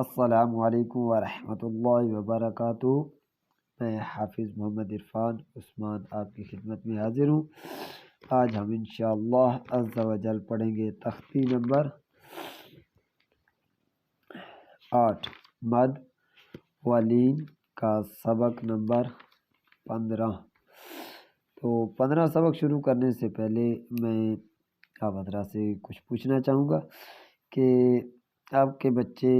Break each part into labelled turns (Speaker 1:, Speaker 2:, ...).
Speaker 1: السلام علیکم ورحمۃ اللہ وبرکاتہ۔ میں حافظ محمد عرفان عثمان آپ کی خدمت میں حاضر ہوں۔ آج ہم انشاءاللہ عز و جل پڑھیں گے تختی نمبر 8 مد والین کا سبق نمبر 15۔ تو 15 سبق شروع کرنے سے پہلے میں آپ حضرات سے کچھ پوچھنا چاہوں گا کہ آپ کے بچے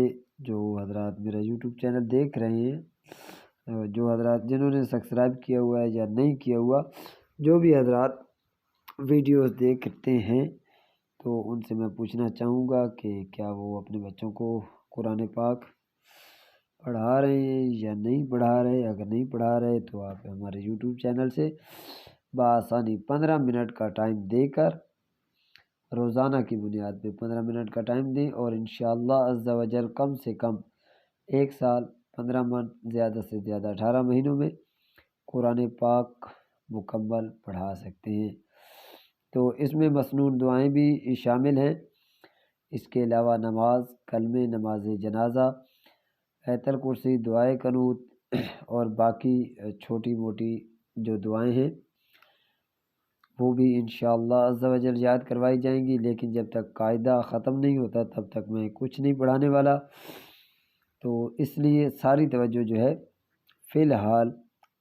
Speaker 1: جو حضرات میرا یوٹیوب چینل دیکھ رہے ہیں، جو حضرات جنہوں نے سبسکرائب کیا ہوا ہے یا نہیں کیا ہوا، جو بھی حضرات ویڈیوز دیکھتے ہیں، تو ان سے میں پوچھنا چاہوں گا کہ کیا وہ اپنے بچوں کو قرآن پاک پڑھا رہے ہیں یا نہیں پڑھا رہے۔ اگر نہیں پڑھا رہے تو آپ ہمارے یوٹیوب چینل سے بآسانی 15 منٹ کا ٹائم دے کر روزانہ کی بنیاد پہ 15 منٹ کا ٹائم دیں، اور انشاءاللہ عز و جل کم سے کم 1 سال 15 منتھ، زیادہ سے زیادہ 18 مہینوں میں قرآن پاک مکمل پڑھا سکتے ہیں۔ تو اس میں مسنون دعائیں بھی شامل ہیں۔ اس کے علاوہ نماز، کلمے، نماز جنازہ، آیت الکرسی، دعائے قنوت اور باقی چھوٹی موٹی جو دعائیں ہیں وہ بھی انشاءاللہ عز و جل یاد کروائی جائیں گی، لیکن جب تک قاعدہ ختم نہیں ہوتا تب تک میں کچھ نہیں پڑھانے والا۔ تو اس لیے ساری توجہ جو ہے فی الحال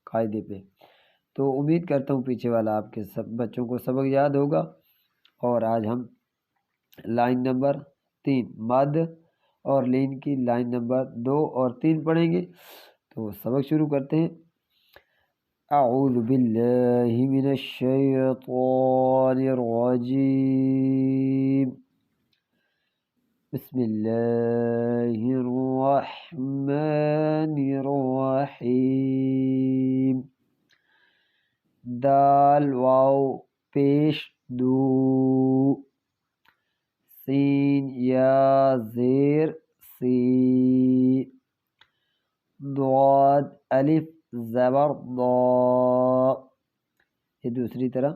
Speaker 1: قاعدے پہ۔ تو امید کرتا ہوں پیچھے والا آپ کے سب بچوں کو سبق یاد ہوگا، اور آج ہم لائن نمبر 3 مد اور لین کی لائن نمبر 2 اور 3 پڑھیں گے۔ تو سبق شروع کرتے ہیں۔ اعوذ باللہ من الشیطان الرجیم، بسم اللہ الرحمن الرحیم۔ دال واو پیش دو، سین یا زیر سی، ضاد الف زبر ضا، یہ دوسری طرح،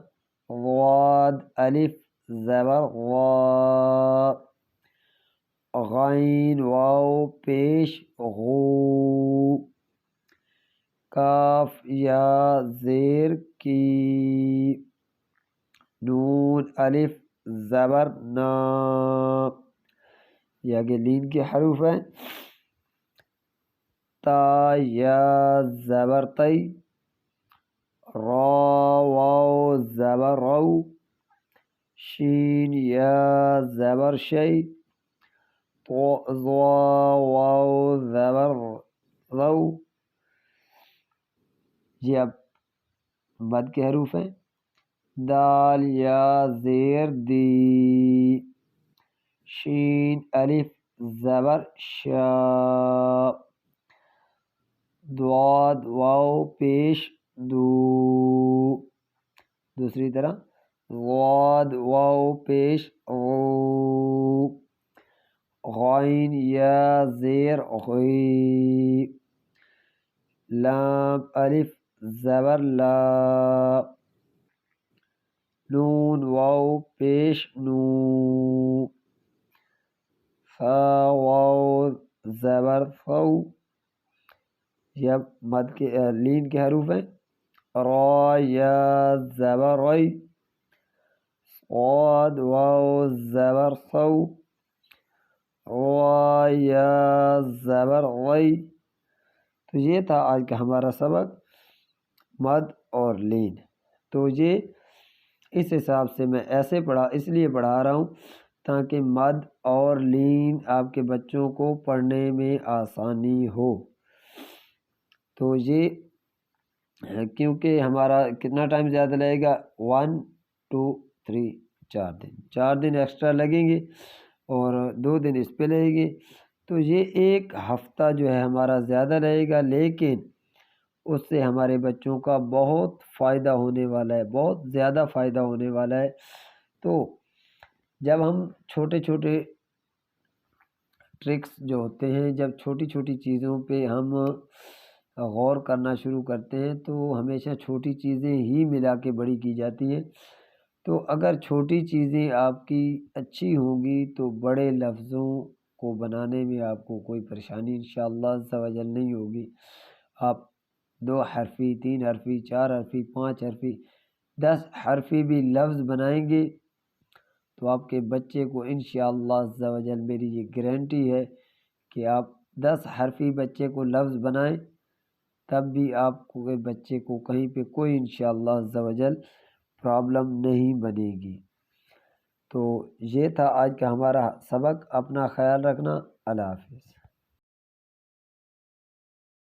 Speaker 1: ضاد الف زبر غا، غین واو پیش غو، کاف یا زیر کی، نون الف زبر نا، یہ آگے لین کے حروف ہیں۔ تا یا زبر تی، را واو زبر رو، شین یا زبر شی، ضا واو زبر ضو، یہ اب مد کے حروف ہیں۔ دال یا زیر دی، شین الف زبر شا، ضاد واو پیش دو، دوسری طرح، ضاد واو پیش غو، غین یا زیر غی، لام الف زبر لا، نون واو پیش نو، فا واو زبر فو، یہ اب مد کے لین کے حروف ہیں۔ را یا زبر ری، صاد واو زبر صو، را یا زبر غی۔ تو یہ تھا آج کا ہمارا سبق مد اور لین۔ تو یہ اس حساب سے میں ایسے اس لیے پڑھا رہا ہوں تاکہ مد اور لین آپ کے بچوں کو پڑھنے میں آسانی ہو۔ تو یہ کیونکہ ہمارا کتنا ٹائم زیادہ لگے گا، 1 2 3 4 دن ایکسٹرا لگیں گے، اور 2 دن اس پہ لگیں گے، تو یہ 1 ہفتہ جو ہے ہمارا زیادہ رہے گا، لیکن اس سے ہمارے بچوں کا بہت فائدہ ہونے والا ہے، بہت زیادہ فائدہ ہونے والا ہے۔ تو جب ہم چھوٹے چھوٹے ٹرکس جو ہوتے ہیں، جب چھوٹی چھوٹی چیزوں پہ ہم غور کرنا شروع کرتے ہیں تو ہمیشہ چھوٹی چیزیں ہی ملا کے بڑی کی جاتی ہیں۔ تو اگر چھوٹی چیزیں آپ کی اچھی ہوں گی تو بڑے لفظوں کو بنانے میں آپ کو کوئی پریشانی انشاءاللہ عز و جل نہیں ہوگی۔ آپ 2 حرفی، 3 حرفی، 4 حرفی، 5 حرفی، 10 حرفی بھی لفظ بنائیں گے تو آپ کے بچے کو انشاءاللہ عز و جل میری یہ گارنٹی ہے کہ آپ 10 حرفی بچے کو لفظ بنائیں تب بھی آپ کو بچے کو کہیں پہ کوئی انشاءاللہ عز و جل پرابلم نہیں بنے گی۔ تو یہ تھا آج کا ہمارا سبق، اپنا خیال رکھنا، اللہ حافظ۔